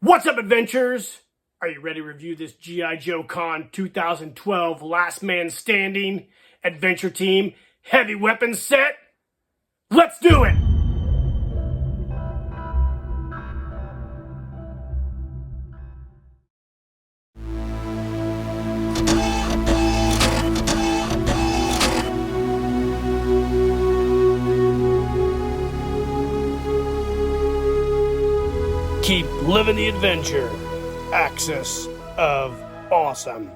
What's up, adventurers? Are you ready to review this G.I. Joe Con 2012 Last Man Standing Adventure Team Heavy Weapons set? Let's do it! Keep living the adventure. Axis of Awesome.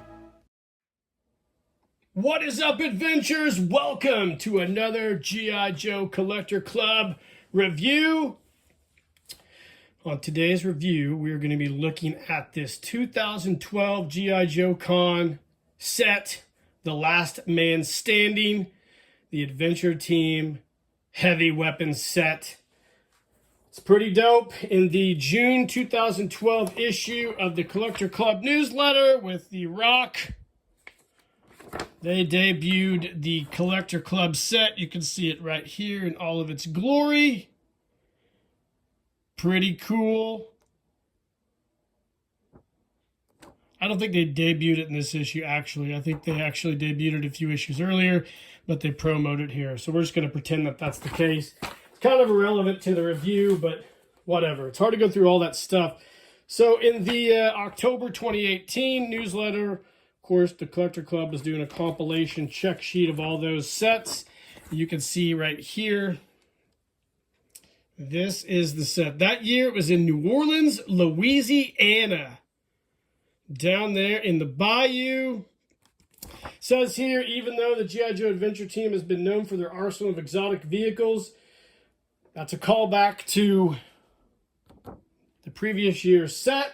What is up, adventurers? Welcome to another G.I. Joe Collector Club review. On today's review, we are going to be looking at this 2012 G.I. Joe Con set, The Last Man Standing, the Adventure Team Heavy Weapons set. It's pretty dope. In the June 2012 issue of the Collector Club newsletter with The Rock, they debuted the Collector Club set. You can see it right here in all of its glory. Pretty cool. I don't think they debuted it in this issue, actually. I think they actually debuted it a few issues earlier, but they promoted it here. So we're just going to pretend that that's the case. It's kind of irrelevant to the review, but whatever. It's hard to go through all that stuff. So in the October 2018 newsletter, of course, the Collector Club is doing a compilation check sheet of all those sets. You can see right here. This is the set. That year it was in New Orleans, Louisiana. Down there in the bayou. It says here, even though the G.I. Joe Adventure Team has been known for their arsenal of exotic vehicles, that's a callback to the previous year's set.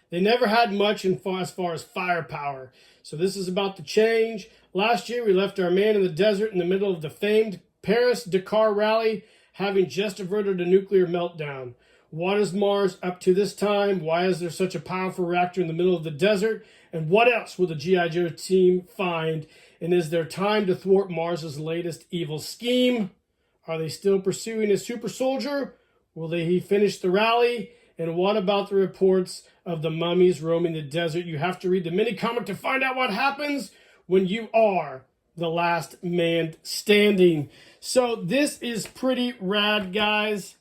They never had much as far as firepower. So this is about to change. Last year, we left our man in the desert in the middle of the famed Paris-Dakar rally, having just averted a nuclear meltdown. What is Mars up to this time? Why is there such a powerful reactor in the middle of the desert? And what else will the G.I. Joe team find? And is there time to thwart Mars's latest evil scheme? Are they still pursuing a super soldier? Will he finish the rally? And what about the reports of the mummies roaming the desert? You have to read the mini-comic to find out what happens when you are the last man standing. So this is pretty rad, guys.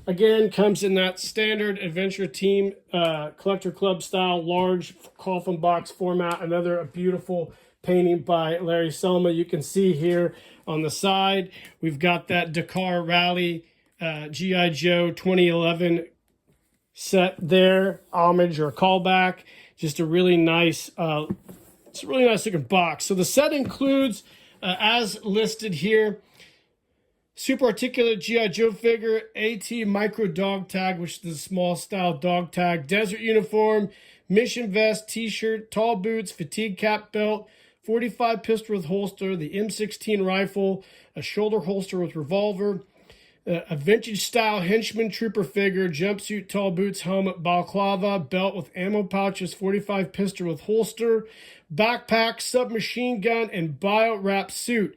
Again, comes in that standard Adventure Team Collector Club style, large coffin box format. Another beautiful painting by Larry Selma. You can see here on the side, we've got that Dakar Rally G.I. Joe 2011 set there, homage or callback. Just a really nice, it's a really nice looking box. So the set includes, as listed here, super articulate G.I. Joe figure, AT micro dog tag, which is the small style dog tag, desert uniform, mission vest, t-shirt, tall boots, fatigue cap belt, 45 pistol with holster, the M16 rifle, a shoulder holster with revolver, a vintage style henchman trooper figure, jumpsuit, tall boots, helmet, balaclava, belt with ammo pouches, 45 pistol with holster, backpack, submachine gun, and bio wrap suit.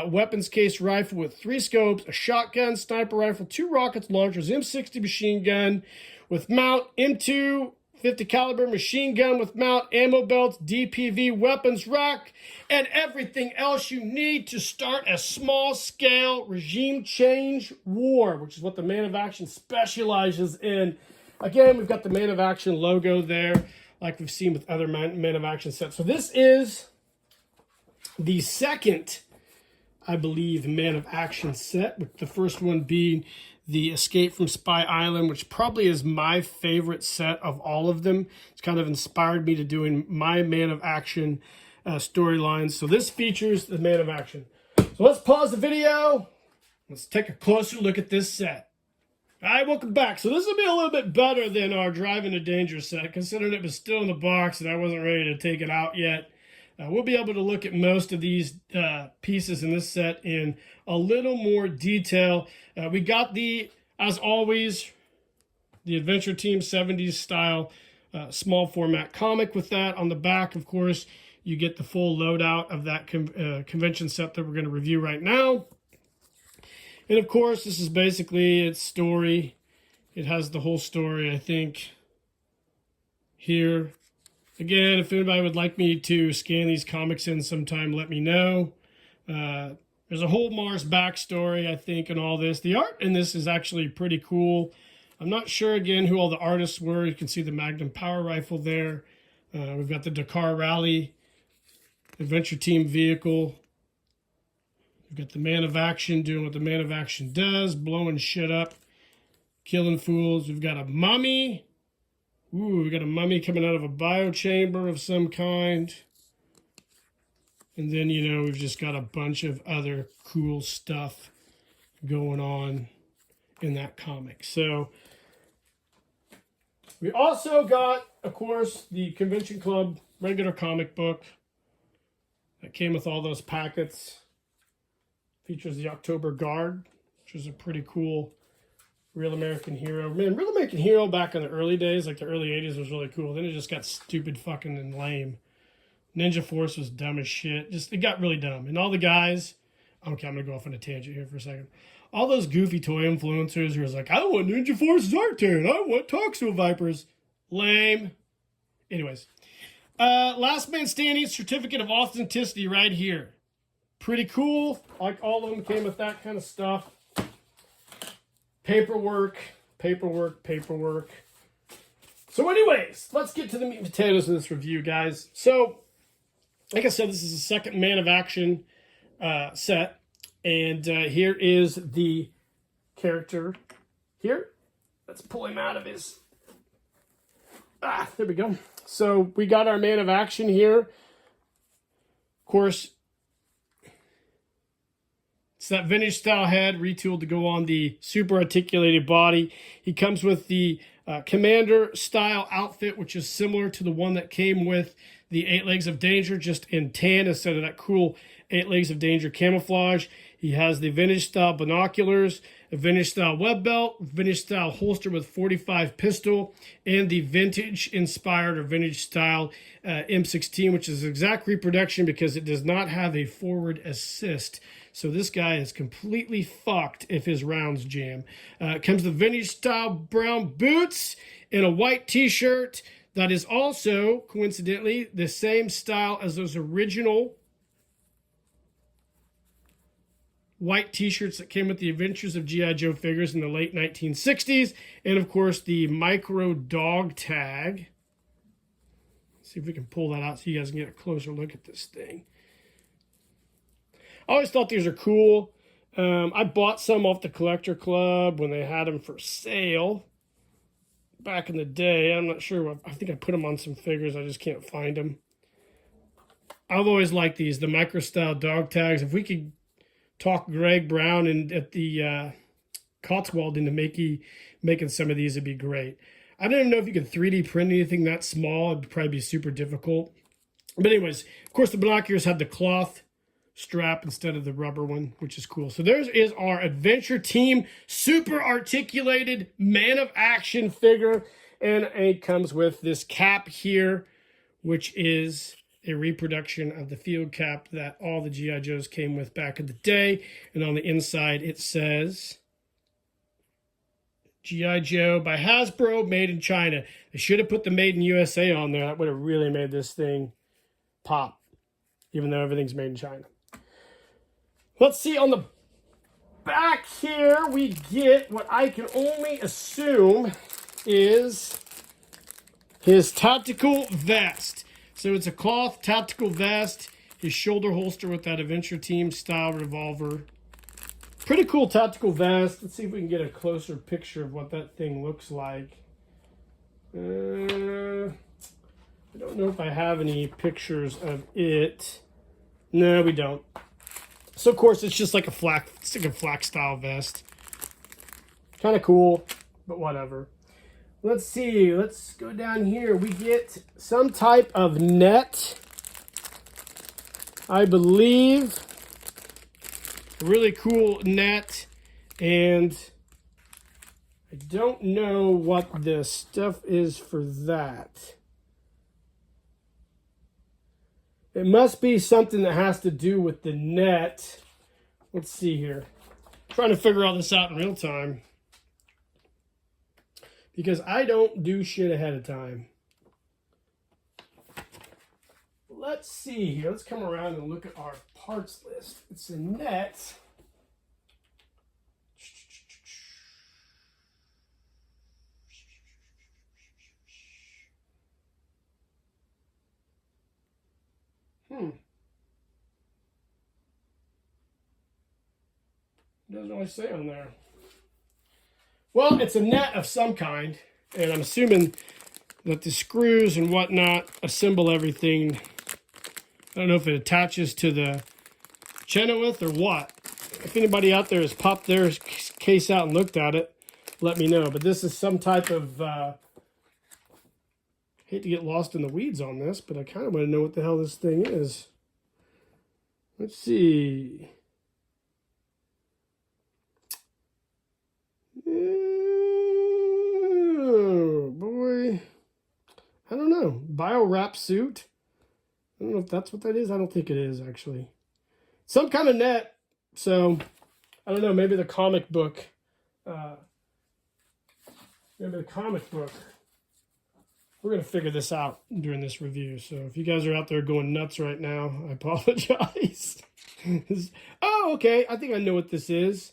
Weapons case rifle with 3 scopes, a shotgun, sniper rifle, 2 rockets, launchers, M60 machine gun with mount, M2 50 caliber machine gun with mount, ammo belts, DPV weapons rack, and everything else you need to start a small-scale regime change war, which is what the Man of Action specializes in. Again, we've got the Man of Action logo there, like we've seen with other Man of Action sets. So this is the second, I believe, Man of Action set, with the first one being the Escape from Spy Island, which probably is my favorite set of all of them. It's kind of inspired me to doing my Man of Action storylines. So this features the Man of Action. So let's pause the video. Let's take a closer look at this set. All right, welcome back. So this will be a little bit better than our Driving to Danger set, considering it was still in the box and I wasn't ready to take it out yet. We'll be able to look at most of these pieces in this set in a little more detail. We got as always, the Adventure Team 70s style small format comic with that. On the back, of course, you get the full loadout of that convention set that we're going to review right now. And of course, this is basically its story It has the whole story, I think, here. Again, if anybody would like me to scan these comics in sometime, let me know. There's a whole Mars backstory, I think, and all this. The art in this is actually pretty cool. I'm not sure, again, who all the artists were. You can see the Magnum Power Rifle there. We've got the Dakar Rally Adventure Team vehicle. We've got the Man of Action doing what the Man of Action does, blowing shit up, killing fools. We've got a mummy. Ooh, we've got a mummy coming out of a biochamber of some kind. And then, you know, we've just got a bunch of other cool stuff going on in that comic. So we also got, of course, the Convention Club regular comic book that came with all those packets. Features the October Guard, which is a pretty cool Real American Hero. Man, Real American Hero back in the early days, like the early 80s, was really cool. Then it just got stupid fucking and lame. Ninja Force was dumb as shit. It got really dumb. And all the guys, okay, I'm going to go off on a tangent here for a second. All those goofy toy influencers who was like, I want Ninja Force's art turn. I want Toxo Vipers. Lame. Anyways. Last Man Standing Certificate of Authenticity right here. Pretty cool. Like all of them came with that kind of stuff. Paperwork. So anyways, let's get to the meat and potatoes of this review, guys. So, like I said, this is the second Man of Action set. And here is the character here. Let's pull him out of his... there we go. So we got our Man of Action here. Of course, it's that vintage style head retooled to go on the super articulated body. He comes with the Commander style outfit, which is similar to the one that came with the 8 Legs of Danger, just in tan instead of that cool 8 Legs of Danger camouflage. He has the vintage style binoculars, a vintage style web belt, vintage style holster with 45 pistol, and the vintage inspired or vintage style M16, which is exact reproduction because it does not have a forward assist. So this guy is completely fucked if his rounds jam. Comes the vintage style brown boots and a white t-shirt that is also, coincidentally, the same style as those original white t-shirts that came with the Adventures of G.I. Joe figures in the late 1960s. And, of course, the micro dog tag. Let's see if we can pull that out so you guys can get a closer look at this thing. I always thought these are cool. I bought some off the Collector Club when they had them for sale back in the day. I'm not sure. I think I put them on some figures. I just can't find them. I've always liked these, the micro style dog tags. If we could talk Greg Brown and at the Cotswold into making some of these, it'd be great. I don't even know if you could 3D print anything that small. It'd probably be super difficult. But anyways, of course, the binoculars have the cloth strap instead of the rubber one, which is cool. So there is our Adventure Team super articulated Man of Action figure. And it comes with this cap here, which is a reproduction of the field cap that all the G.I. Joes came with back in the day. And on the inside, it says G.I. Joe by Hasbro, made in China. They should have put the made in USA on there. That would have really made this thing pop, even though everything's made in China. Let's see, on the back here, we get what I can only assume is his tactical vest. So it's a cloth tactical vest, his shoulder holster with that Adventure Team style revolver. Pretty cool tactical vest. Let's see if we can get a closer picture of what that thing looks like. I don't know if I have any pictures of it. No, we don't. So, of course, it's just like a flak style vest. Kind of cool, but whatever. Let's see. Let's go down here. We get some type of net, I believe. A really cool net. And I don't know what the stuff is for that. It must be something that has to do with the net. Let's see here. I'm trying to figure all this out in real time. because I don't do shit ahead of time. Let's see here. Let's come around and look at our parts list. It's a net. Doesn't really say on there. Well, it's a net of some kind, and I'm assuming that the screws and whatnot assemble everything. I don't know if it attaches to the Chenoweth or what. If anybody out there has popped their case out and looked at it, let me know. But this is some type of, hate to get lost in the weeds on this, but I kind of want to know what the hell this thing is. Let's see. Oh, boy. I don't know. Bio-wrap suit. I don't know if that's what that is. I don't think it is, actually. Some kind of net. So, I don't know. Maybe the comic book. We're going to figure this out during this review. So, if you guys are out there going nuts right now, I apologize. Oh, okay. I think I know what this is.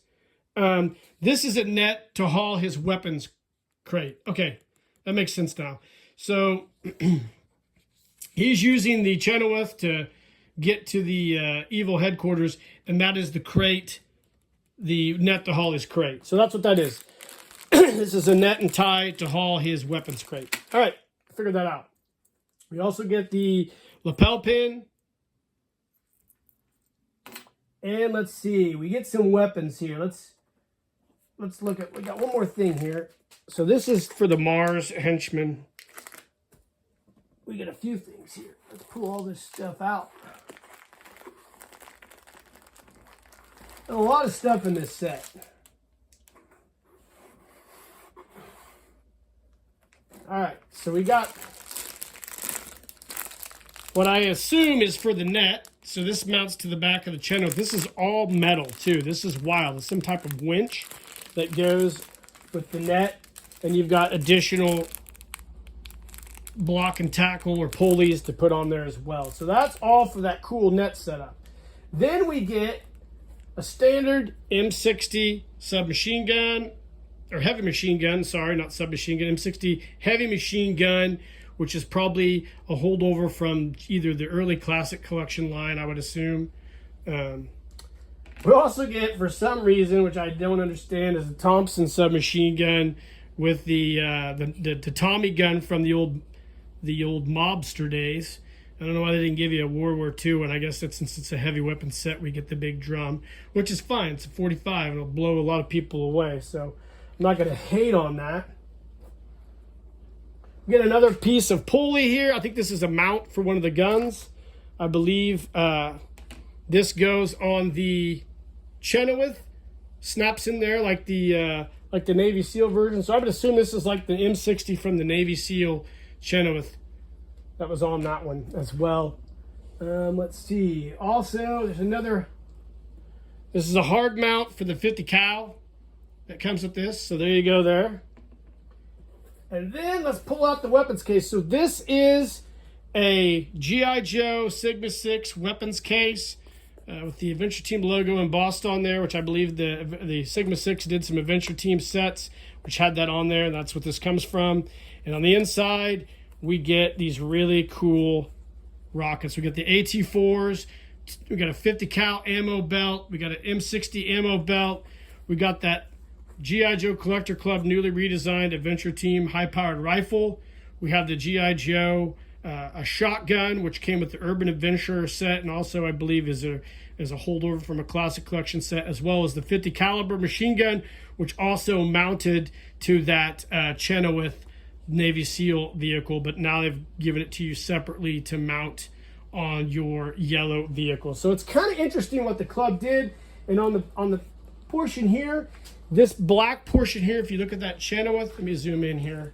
This is a net to haul his weapons crate. Okay, that makes sense now. So he's using the Chenoweth to get to the evil headquarters, and that is the crate, the net to haul his crate. So that's what that is. This is a net and tie to haul his weapons crate. All right, figured that out. We also get the lapel pin. And let's see, we get some weapons here. Let's look at, we got one more thing here. So this is for the Mars henchman. We got a few things here. Let's pull all this stuff out. There's a lot of stuff in this set. All right, so we got what I assume is for the net. So this mounts to the back of the Chenoweth. This is all metal too. This is wild. It's some type of winch that goes with the net. And you've got additional block and tackle or pulleys to put on there as well. So that's all for that cool net setup. Then we get a standard M60 submachine gun, or heavy machine gun, sorry, not submachine gun, M60 heavy machine gun, which is probably a holdover from either the early classic collection line, I would assume. We also get, for some reason, which I don't understand, is a Thompson submachine gun with the Tommy gun from the old mobster days. I don't know why they didn't give you a World War II one. I guess that since it's a heavy weapon set, we get the big drum, which is fine. It's a 45, and it'll blow a lot of people away. So I'm not going to hate on that. We get another piece of pulley here. I think this is a mount for one of the guns. I believe this goes on the Chenoweth, snaps in there like the Navy SEAL version. So I would assume this is like the M60 from the Navy SEAL Chenoweth that was on that one as well. Let's see. Also, there's another. This is a hard mount for the 50 cal that comes with this. So there you go there. And then let's pull out the weapons case. So this is a G.I. Joe Sigma 6 weapons case with the Adventure Team logo embossed on there, which I believe the Sigma 6 did some Adventure Team sets, which had that on there. And that's what this comes from. And on the inside, we get these really cool rockets. We got the AT4s. We got a 50 cal ammo belt. We got an M60 ammo belt. We got that G.I. Joe Collector Club newly redesigned Adventure Team high-powered rifle. We have the G.I. Joe a shotgun, which came with the Urban Adventure set, and also I believe is a holdover from a classic collection set, as well as the 50 caliber machine gun, which also mounted to that Chenoweth Navy SEAL vehicle, but now they've given it to you separately to mount on your yellow vehicle. So it's kind of interesting what the club did. And on the portion here, this black portion here, if you look at that Chenoweth, let me zoom in here.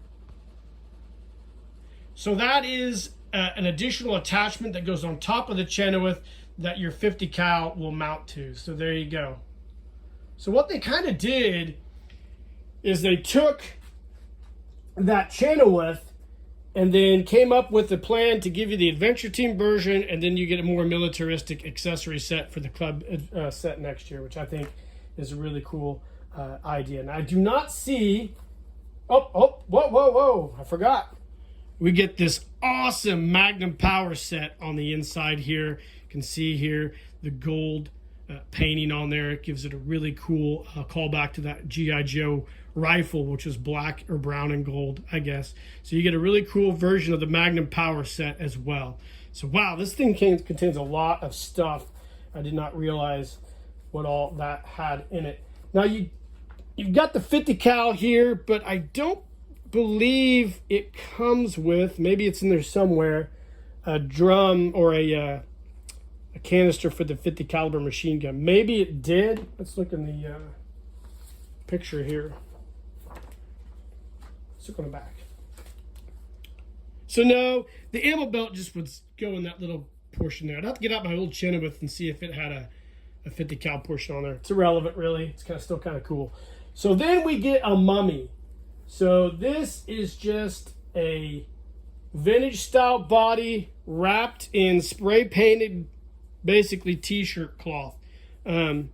So that is an additional attachment that goes on top of the Chenoweth that your 50 cal will mount to. So there you go. So what they kind of did is they took that channel with, and then came up with a plan to give you the Adventure Team version, and then you get a more militaristic accessory set for the club set next year, which I think is a really cool idea. And I do not see... whoa, I forgot. We get this awesome Magnum Power set on the inside here. You can see here the gold painting on there. It gives it a really cool callback to that G.I. Joe rifle, which is black or brown and gold, I guess. So you get a really cool version of the Magnum Power set as well. So wow, this thing contains a lot of stuff. I did not realize what all that had in it. Now you've got the 50 cal here, but I don't believe it comes with, maybe it's in there somewhere, a drum or a canister for the 50 caliber machine gun. Maybe it did. Let's look in the picture here. Let's look on the back. So no, the ammo belt just would go in that little portion there. I'd have to get out my old Chenoweth and see if it had a 50 cal portion on there. It's irrelevant, really. It's still kind of cool. So then we get a mummy. So this is just a vintage style body wrapped in spray painted, basically t-shirt cloth. I'm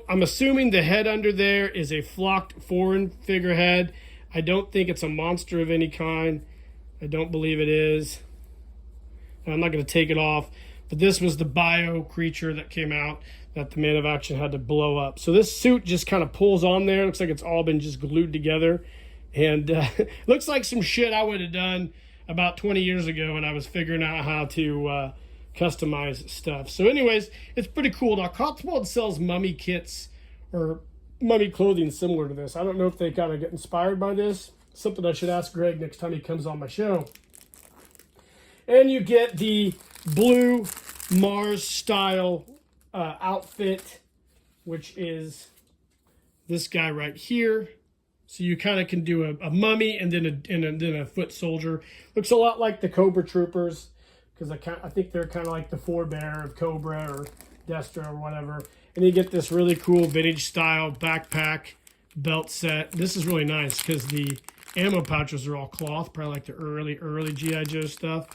assuming the head under there is a flocked foreign figurehead. I don't think it's a monster of any kind. I don't believe it is. I'm not going to take it off. But this was the bio creature that came out that the Man of Action had to blow up. So this suit just kind of pulls on there. Looks like it's all been just glued together. And looks like some shit I would have done about 20 years ago when I was figuring out how to customize stuff. So anyways, it's pretty cool. Now, Cotswold sells mummy kits or mummy clothing similar to this. I don't know if they kind of get inspired by this. Something I should ask Greg next time he comes on my show. And you get the blue Mars style outfit, which is this guy right here. So you kind of can do a mummy and then a foot soldier. Looks a lot like the Cobra Troopers, because I think they're kind of like the forebear of Cobra or Destra or whatever. And you get this really cool vintage style backpack belt set. This is really nice because the ammo pouches are all cloth, probably like the early G.I. Joe stuff.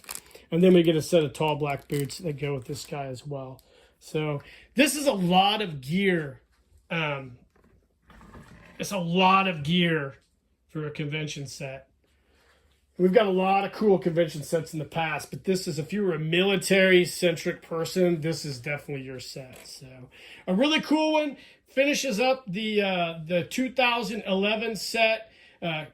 And then we get a set of tall black boots that go with this guy as well. So this is a lot of gear. It's a lot of gear for a convention set. We've got a lot of cool convention sets in the past, but this is, if you were a military-centric person, this is definitely your set. So a really cool one. Finishes up the 2011 set.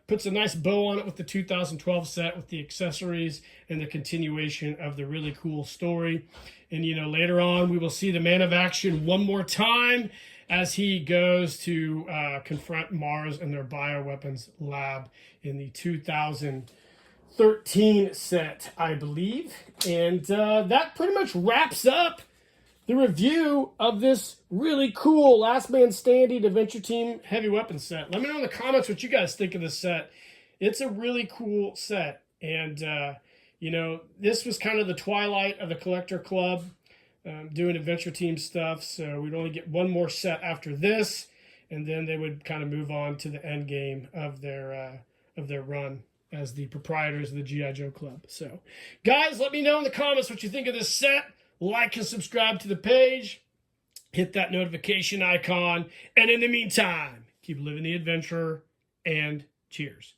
Puts a nice bow on it with the 2012 set with the accessories and the continuation of the really cool story. And, you know, later on we will see the Man of Action one more time as he goes to confront Mars and their bioweapons lab in the 2013 set, I believe. And that pretty much wraps up the review of this really cool Last Man Standing Adventure Team Heavy Weapons set. Let me know in the comments what you guys think of this set. It's a really cool set. And, you know, this was kind of the twilight of the Collector Club, doing Adventure Team stuff. So we'd only get one more set after this, and then they would kind of move on to the end game of their run as the proprietors of the G.I. Joe Club. So, guys, let me know in the comments what you think of this set. Like and subscribe to the page. Hit that notification icon. And in the meantime, keep living the adventure, and cheers.